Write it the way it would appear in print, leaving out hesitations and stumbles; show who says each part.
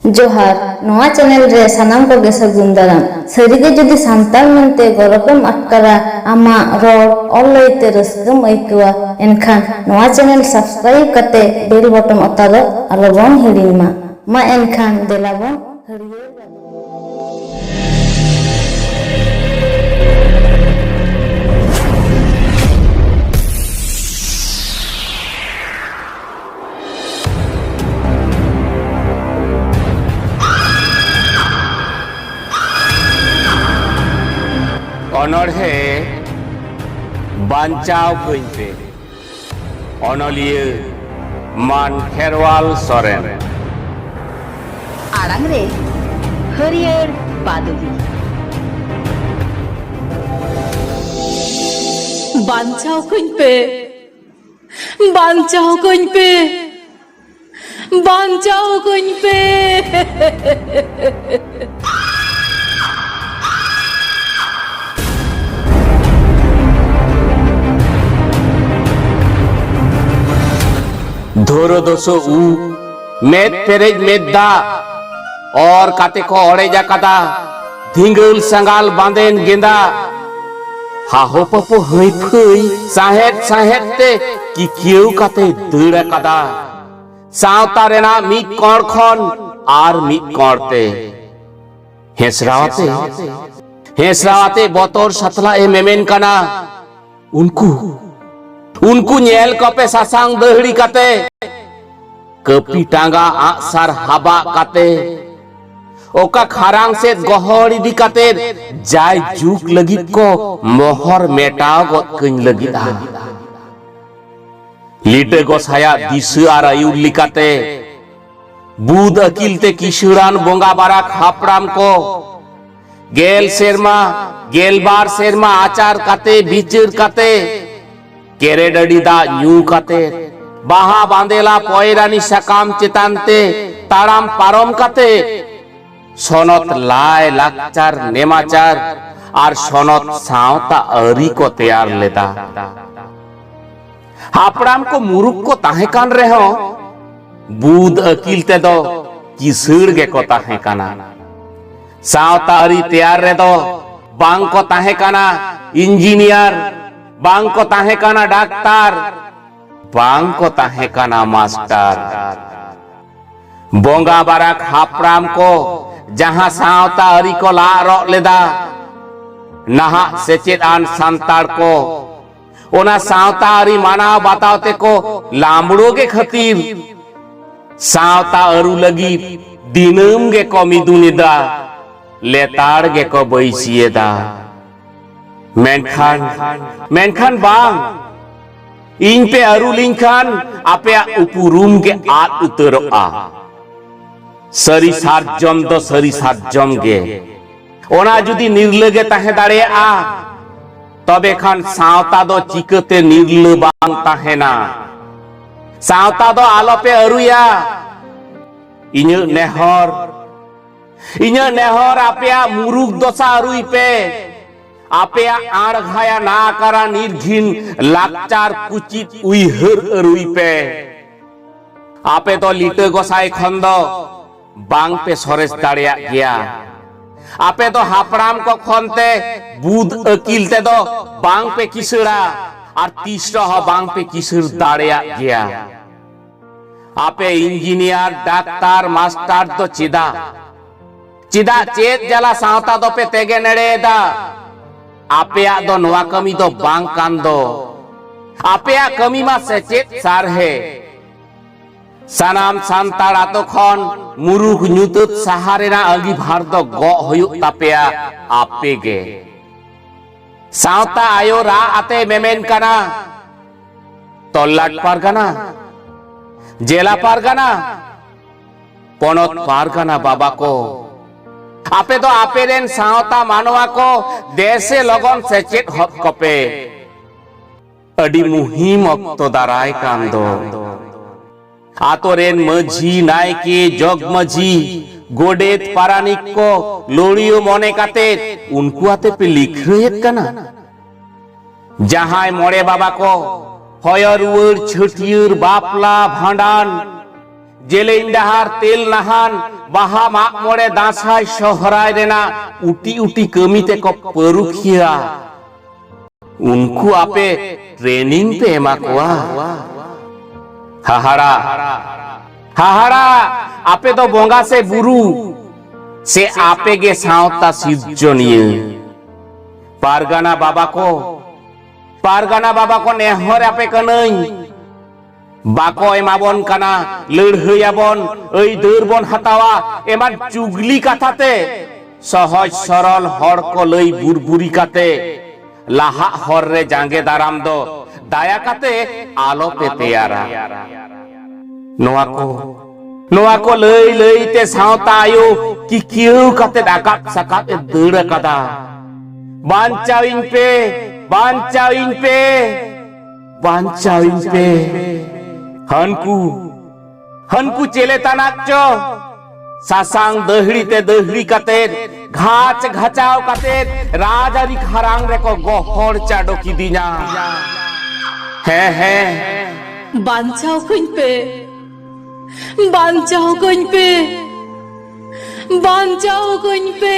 Speaker 1: जोहार नोआ चैनल रे सानाम को सागुन दाराम सरीगे जुदी सांताल मनते गौरवम अटकारा आमा रोड और लयते रस्कम अइकवा एनखान नोआ चैनल सब्सक्राइब कते बेल बटन अतादो आलोबन हिडिमा मा एनखान देलाबन हरिये
Speaker 2: अनढ़े बांचाव कइते अनलिए मान खेरवाल सोरेन
Speaker 3: आड़ांग रे हरियर बादुली बांचाव कइं पे बांचाव कइं पे बांचाव कइं पे
Speaker 2: धोरो दोसो ऊ मेद पेरेज मेदा और काते को ओड़ेजा कदा धिंगल संगाल बांदेन गेंदा हाहो पपो हई फई साहेत साहेत ते कि केउ काते दड़ा कदा सावता रेना मी कोण खन आर मी कोणते हेसरावते बतोर सतला ए मेमेन कना उनको नेल कपे सासांग दहड़ी काते कपी टांगा आसार हाबा काते ओका खारांग से गहड़ी दी काते जाय जुक लगी को मोहर मेटाव गत कइन लगी आ लीटे गोसाया दिसु आर आयुर लिकाते बुद अकिल ते किशोरान बोंगा बारा खापड़ाम को गेल सेरमा गेल बार सेरमा आचार काते बिचर काते केरे डडी दा न्यू काते बाहा बांदेला पोयरानी सकाम चितानते ताराम पारम काते सोनत लाय लाचार नेमाचार आर सोनत सावता अरी को तैयार लेता हापड़ाम को मुरुक को ताहे कान रहे हो बुद अकिल ते दो किसड़ गे को ताहे काना सावता अरी तैयार रे दो बांग को ताहे काना इंजीनियर बांग को ताहे काना डाक्टर बांग को ताहे काना मास्टर बोंगा बाराक हापड़ाम को जहां सावता अरी को ला रो लेदा नहा सेचेद आन सांताड़ को ओना सावता अरी मानाव बतावते को लामड़ो के खतीर सावता अरु लगी दिनम गे को मिदुनिदा लेताड़ गे को बैसिएदा मेनखान बांग इन पे अरु लिंखान आपे उपुरुम के आत उतरो आ सरी सारजम दो सरी सारजम गे ओना जुदी निर्लगे ताहे दाड़े आ तबे खान सावता दो चिकते निर्ल बांग ताहे ना सावता दो आलो पे अरुया इन्य नेहर आपे मुरुक दोसा अरुई पे आपे आड़ घाया ना करा निर्घिन लाचार कुचित उइहर अरुई पे आपे तो लीटे गोसाई खंदो बांग पे सरेस दाड़िया गया आपे तो हापड़ाम को खनते बुद अकिल ते दो बांग पे किसड़ा और तीसरा हो बांग पे किसड़ दाड़िया गया आपे इंजीनियर डॉक्टर मास्टर तो चिदा चेत जला सावता दो पे तेगे नड़ेदा आपेया दो नवा कमी दो बांग कान दो आपेया कमी मा सेचेत सार है सानाम सांताड़ा तो खन मुरुख न्यूतुत सहारेना अगी भार दो गो हुयुक तापेया आपे गे सावता आयो रा आते मेमेन काना तोल्लाट पारगाना जेला पारगाना पोनोत पारगाना बाबा को आपे तो आपे रेन सावता मानवा को देशे लगन सेचेत हत कपे अडी मुहिम अक्तो दाराय कान दो आतो रेन मझी नायके जग मझी गोडेत पारानिक को लोड़ियो मोने काते उनको आते पे लिख रहे कना जहां मोड़े बाबा को हयर उर छठियर बापला भांडान जेलें डाहार तेल नाहान बाहा माग मोड़े दासाय सोहराय रेना उटी उटी कमीते को परुखिया उनको आपे ट्रेनिंग पे एमा कोआ हाहाड़ा हाहाड़ा आपे तो बोंगा से बुरु से आपे गे सावता सिज्जनिए पारगाना बाबा को नेहर आपे कनई बाको एमाबन काना लड़हैयाबन ओई दौरबन हतावा एमान चुगली काथाते सहज सरल हर को लई बुरबुरी काते लाहा हर रे जांगे दाराम दो दाया काते आलो पे तेयारा नोआ को लई लई ते सावता आयो कि क्यों काते डाकात सकात ए दड़ कादा बांचाविन पे हनकू चेले तानाचो सासांग दहड़ी ते दहड़ी काते घाच घाचाव काते राजारी खरांग रे को गोहर चाडो की दिना है
Speaker 3: बांचाओ कुन पे बांचाओ कुन पे बांचाओ कुन पे